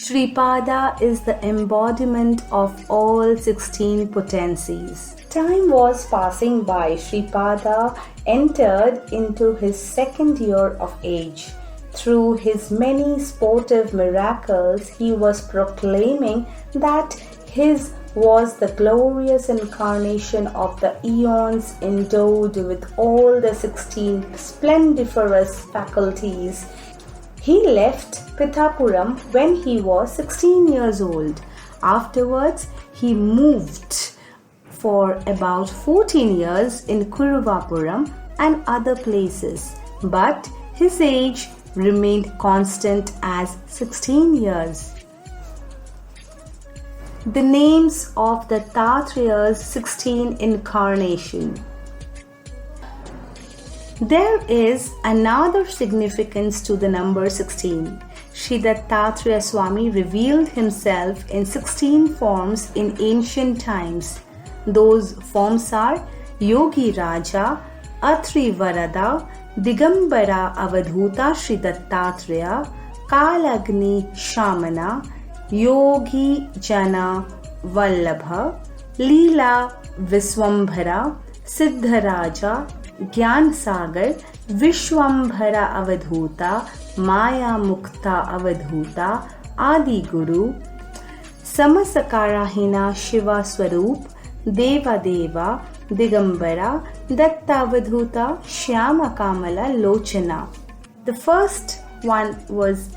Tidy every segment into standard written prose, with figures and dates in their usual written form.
Sripada is the embodiment of all 16 potencies. Time was passing by. Sripada entered into his second year of age. Through his many sportive miracles, he was proclaiming that his was the glorious incarnation of the eons endowed with all the 16 splendiferous faculties. He left Pithapuram when he was 16 years old. Afterwards, he moved for about 14 years in Kuruvapuram and other places, but his age remained constant as 16 years. The names of the Tattreya's 16 incarnation. There is another significance to the number 16. Sri Dattatreya Swami revealed himself in 16 forms in ancient times. Those forms are Yogi Raja, Atri Varada, Digambara Avadhuta Sri Dattatreya, Kalagni Shamana, Yogi Jana Vallabha, Leela Viswambhara, Siddharaja, Gyan Sagar, Vishwambhara Avadhuta, Maya Mukta Avadhuta, Adi Guru, Samasakarahina Shiva Swarup, Deva Deva, Digambara, Dattavadhuta, Shyama Kamala Lochana. The first one was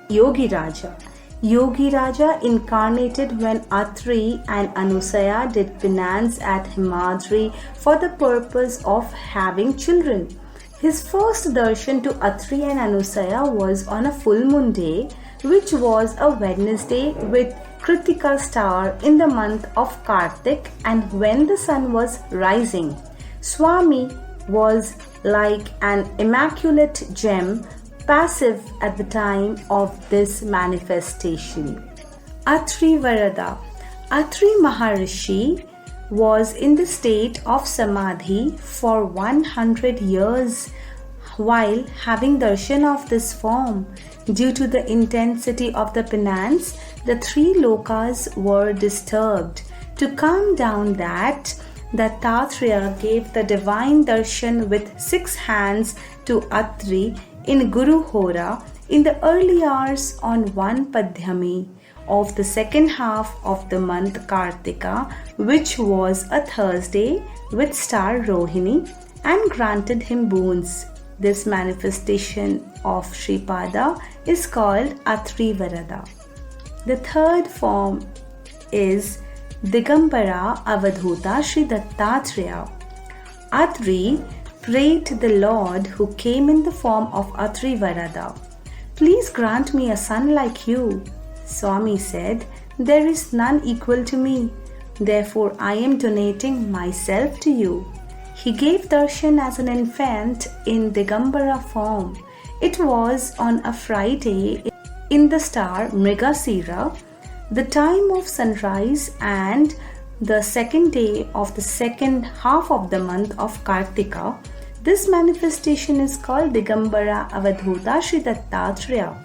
Yogi Raja. Yogi Raja incarnated when Atri and Anusaya did penance at Himadri for the purpose of having children. His first darshan to Atri and Anusaya was on a full moon day, which was a Wednesday with Kritika star in the month of Kartik and when the sun was rising. Swami was like an immaculate gem, passive at the time of this manifestation. Atri Varada. Atri Maharishi was in the state of Samadhi for 100 years while having darshan of this form. Due to the intensity of the penance, the three lokas were disturbed. To calm down that, Dattatreya gave the divine darshan with 6 hands to Atri in Guru Hora in the early hours on one Padhyami of the second half of the month Kartika, which was a Thursday with star Rohini, and granted him boons. This manifestation of Sripada is called Atri Varada. The third form is Digambara Avadhuta Sri Dattatreya. Atri prayed to the Lord who came in the form of Atri Varada. Please grant me a son like you. Swami said, there is none equal to me. Therefore I am donating myself to you. He gave darshan as an infant in Digambara form. It was on a Friday in the star Mrigasira, the time of sunrise, and the second day of the second half of the month of Kartika. This manifestation is called Digambara Avadhuta Sri Dattatreya.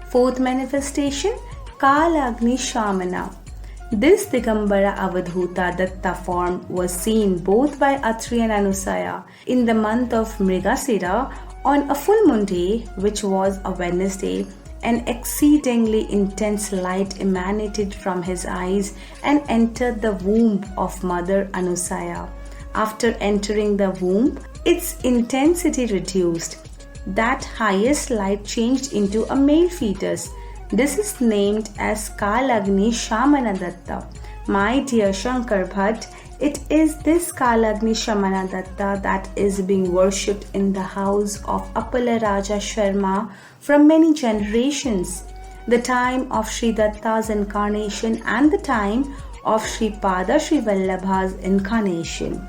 Fourth manifestation, Kalagni Shamana. This Digambara Avadhuta Datta form was seen both by Atri and Anusaya in the month of Mrigasira on a full moon day, which was a Wednesday. An exceedingly intense light emanated from his eyes and entered the womb of Mother Anusaya. After entering the womb, its intensity reduced. That highest light changed into a male fetus. This is named as Kalagni Shamana Datta. My dear Shankar Bhatt, it is this Kalagni Shamana Datta that is being worshipped in the house of Appala Raja Sharma from many generations. The time of Sri Datta's incarnation and the time of Sripada Srivallabha's incarnation.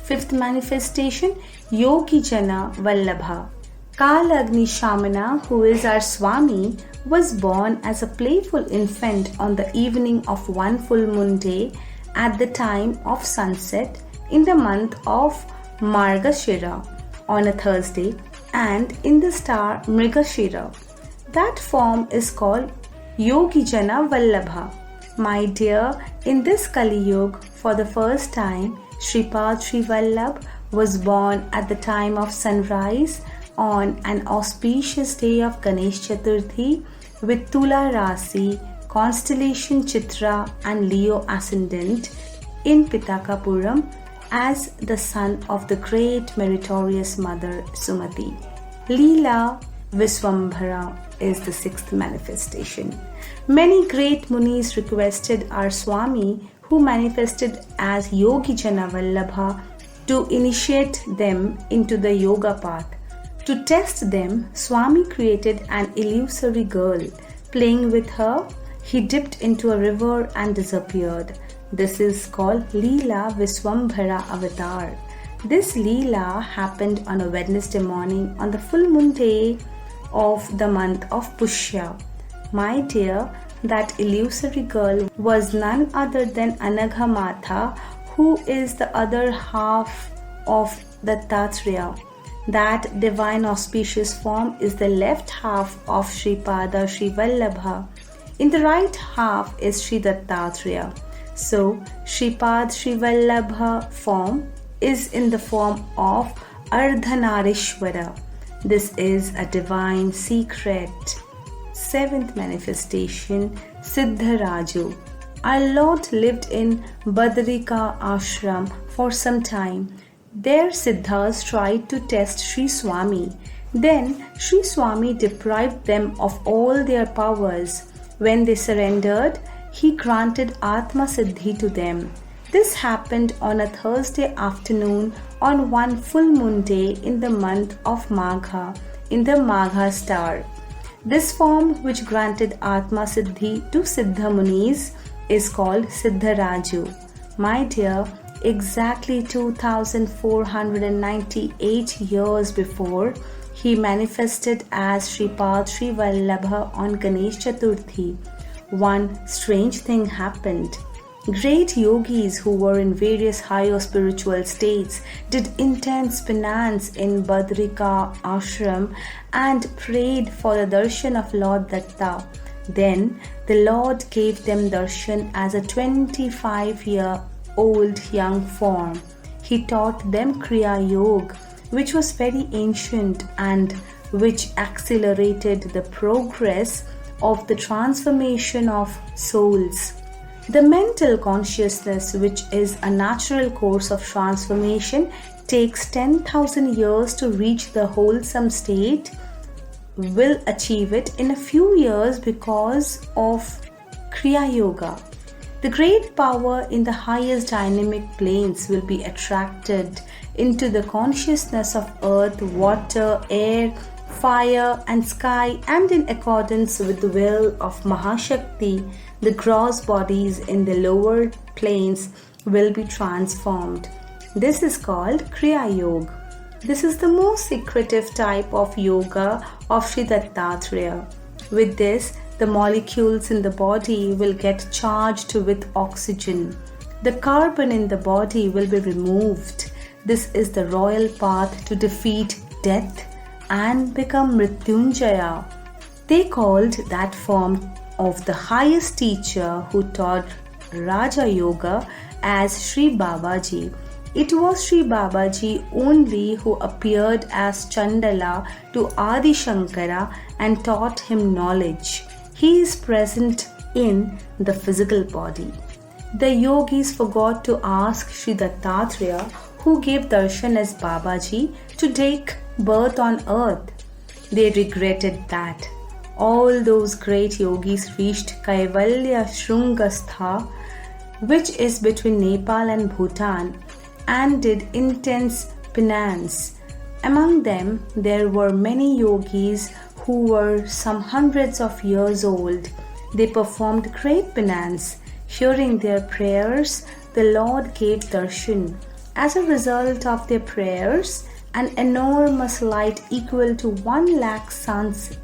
Fifth manifestation, Yogi Jana Vallabha. Kalagni Shamana, who is our Swami, was born as a playful infant on the evening of one full moon day at the time of sunset in the month of Margashira on a Thursday and in the star Mrigashira. That form is called Yogi Jana Vallabha. My dear, in this Kali Yuga, for the first time, Sripada Srivallabha was born at the time of sunrise on an auspicious day of Ganesh Chaturthi with Tula Rasi, constellation Chitra and Leo ascendant in Pitakapuram as the son of the great meritorious mother Sumati. Leela Viswambhara is the sixth manifestation. Many great munis requested our Swami, who manifested as Yogi Jana Vallabha, to initiate them into the yoga path. To test them, Swami created an illusory girl. Playing with her, he dipped into a river and disappeared. This is called Leela Viswambhara Avatar. This Leela happened on a Wednesday morning on the full moon day of the month of Pushya. My dear, that illusory girl was none other than Anagha Matha, who is the other half of the Dattatreya. That divine auspicious form is the left half of Sripada Srivallabha. In the right half is Sri Dattatreya. So, Sripad Srivallabha form is in the form of Ardhanarishwara. This is a divine secret. Seventh manifestation, Siddharaju. Our Lord lived in Badrika ashram for some time. There Siddhas tried to test Sri Swami. Then Sri Swami deprived them of all their powers. When they surrendered, he granted Atma Siddhi to them. This happened on a Thursday afternoon on one full moon day in the month of Magha, in the Magha star. This form which granted Atma Siddhi to Siddha Munis is called Siddharaju. My dear, exactly 2498 years before, he manifested as Sripad Srivallabha on Ganesh Chaturthi. One strange thing happened. Great yogis who were in various higher spiritual states did intense penance in Badrika ashram and prayed for the darshan of Lord Datta. Then the Lord gave them darshan as a 25-year-old young form. He taught them Kriya Yoga, which was very ancient and which accelerated the progress of the transformation of souls. The mental consciousness, which is a natural course of transformation, takes 10,000 years to reach the wholesome state, will achieve it in a few years because of Kriya Yoga. The great power in the highest dynamic planes will be attracted into the consciousness of earth, water, air, fire and sky, and in accordance with the will of Mahashakti, the gross bodies in the lower planes will be transformed. This is called Kriya Yoga. This is the most secretive type of yoga of Sri Dattatreya. With this, the molecules in the body will get charged with oxygen. The carbon in the body will be removed. This is the royal path to defeat death and become Mrityunjaya. They called that form of the highest teacher who taught Raja Yoga as Sri Babaji. It was Sri Babaji only who appeared as Chandala to Adi Shankara and taught him knowledge. He is present in the physical body. The yogis forgot to ask Sri Dattatreya, who gave darshan as Babaji, to take birth on earth. They regretted that. All those great yogis reached Kaivalya Shrungastha, which is between Nepal and Bhutan, and did intense penance. Among them, there were many yogis who were some hundreds of years old. They performed great penance. Hearing their prayers, the Lord gave darshan. As a result of their prayers, an enormous light equal to 1,00,000 suns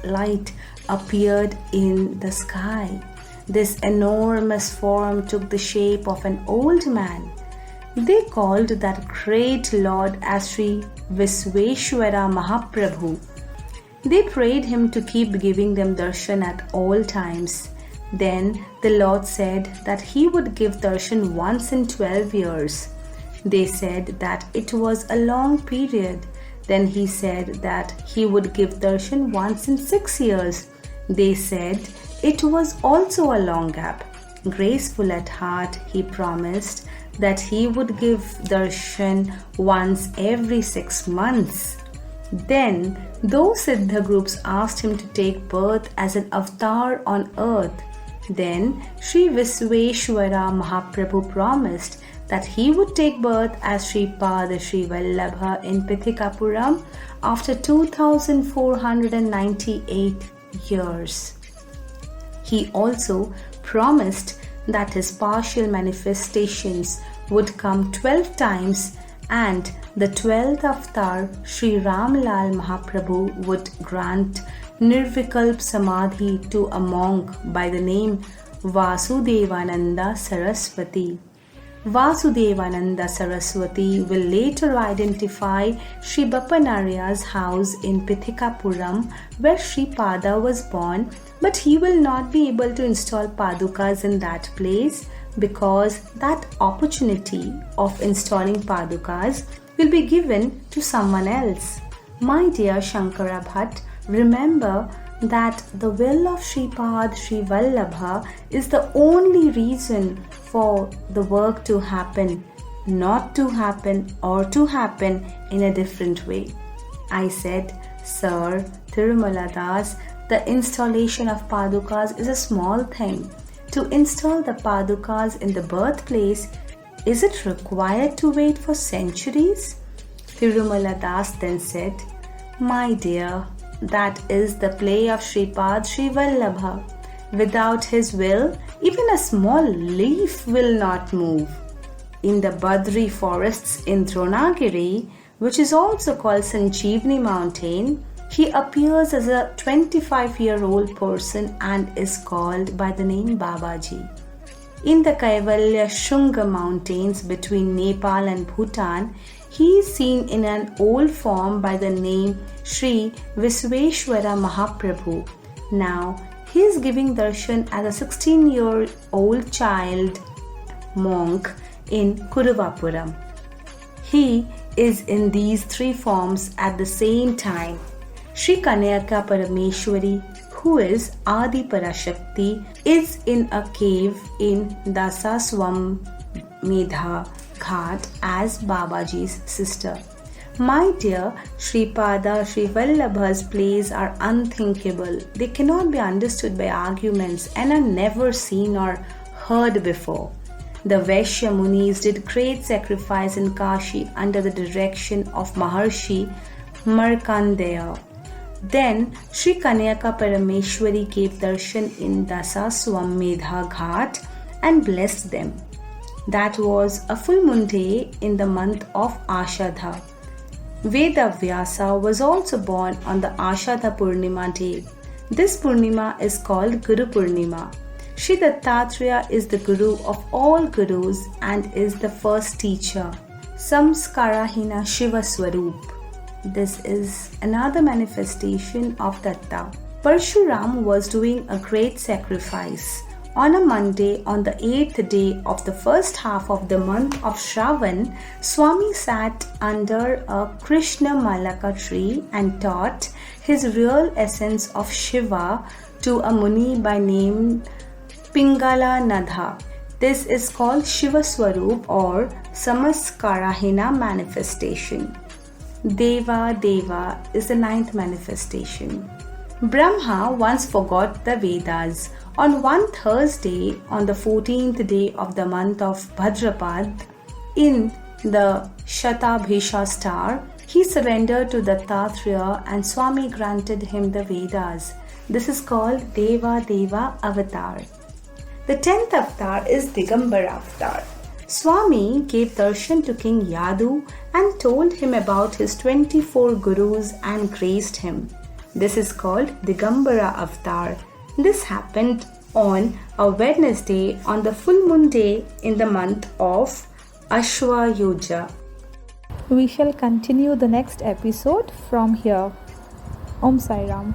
light appeared in the sky. This enormous form took the shape of an old man. They called that great Lord as Sri Visveshwara Mahaprabhu. They prayed him to keep giving them darshan at all times. Then the Lord said that he would give darshan once in 12 years. They said that it was a long period. Then he said that he would give darshan once in 6 years. They said it was also a long gap. Graceful at heart, he promised that he would give darshan once every 6 months. Then those Siddha groups asked him to take birth as an avatar on earth. Then Sri Visveshwara Mahaprabhu promised that he would take birth as Sripada Srivallabha in Pithikapuram after 2498 years. He also promised that his partial manifestations would come 12 times, and the 12th avatar, Sri Ramlal Mahaprabhu, would grant Nirvikalp Samadhi to a monk by the name Vasudevananda Saraswati. Vasudevananda Saraswati will later identify Sri Bapanarya's house in Pithikapuram where Sripada was born, but he will not be able to install Padukas in that place because that opportunity of installing Padukas will be given to someone else. My dear Shankara Bhatt, remember that the will of Sripada Srivallabha is the only reason for the work to happen, not to happen or to happen in a different way. I said, Sir Tirumala Das, the installation of Padukas is a small thing. To install the Padukas in the birthplace, is it required to wait for centuries? Tirumala Das then said, My dear, that is the play of Sripada Srivallabha. Without his will, even a small leaf will not move. In the Badri forests in Dronagiri, which is also called Sanjeevani Mountain, he appears as a 25-year-old person and is called by the name Babaji. In the Kaivalya Shunga mountains between Nepal and Bhutan, he is seen in an old form by the name Sri Visveshwara Mahaprabhu. Now, he is giving darshan as a 16-year-old child monk in Kuruvapuram. He is in these three forms at the same time. Sri Kanyaka Parameshwari, who is Adi Parashakti, is in a cave in Dasaswamedha Ghat as Babaji's sister. My dear, Sripada Srivallabha's plays are unthinkable. They cannot be understood by arguments and are never seen or heard before. The Vaishya Munis did great sacrifice in Kashi under the direction of Maharshi Markandeya. Then Sri Kanyaka Parameshwari gave darshan in Dasaswamedha Ghat and blessed them. That was a full moon day in the month of Ashadha. Veda Vyasa was also born on the Ashadha Purnima day. This Purnima is called Guru Purnima. Sri Dattatreya is the Guru of all Gurus and is the first teacher. Samskarahina Shiva Swarup. This is another manifestation of Datta. Parshuram was doing a great sacrifice. On a Monday, on the 8th day of the first half of the month of Shravan, Swami sat under a Krishna Malaka tree and taught his real essence of Shiva to a Muni by name Pingala Nadha. This is called Shiva Swarup or Samaskarahina manifestation. Deva Deva is the 9th manifestation. Brahma once forgot the Vedas. On one Thursday, on the 14th day of the month of Bhadrapad, in the Shatabhisha star, he surrendered to Dattatreya and Swami granted him the Vedas. This is called Deva Deva Avatar. The 10th avatar is Digambara avatar. Swami gave darshan to King Yadu and told him about his 24 gurus and graced him. This is called Digambara avatar. This happened on a Wednesday on the full moon day in the month of Ashwayuja. We shall continue the next episode from here. Om Sai Ram.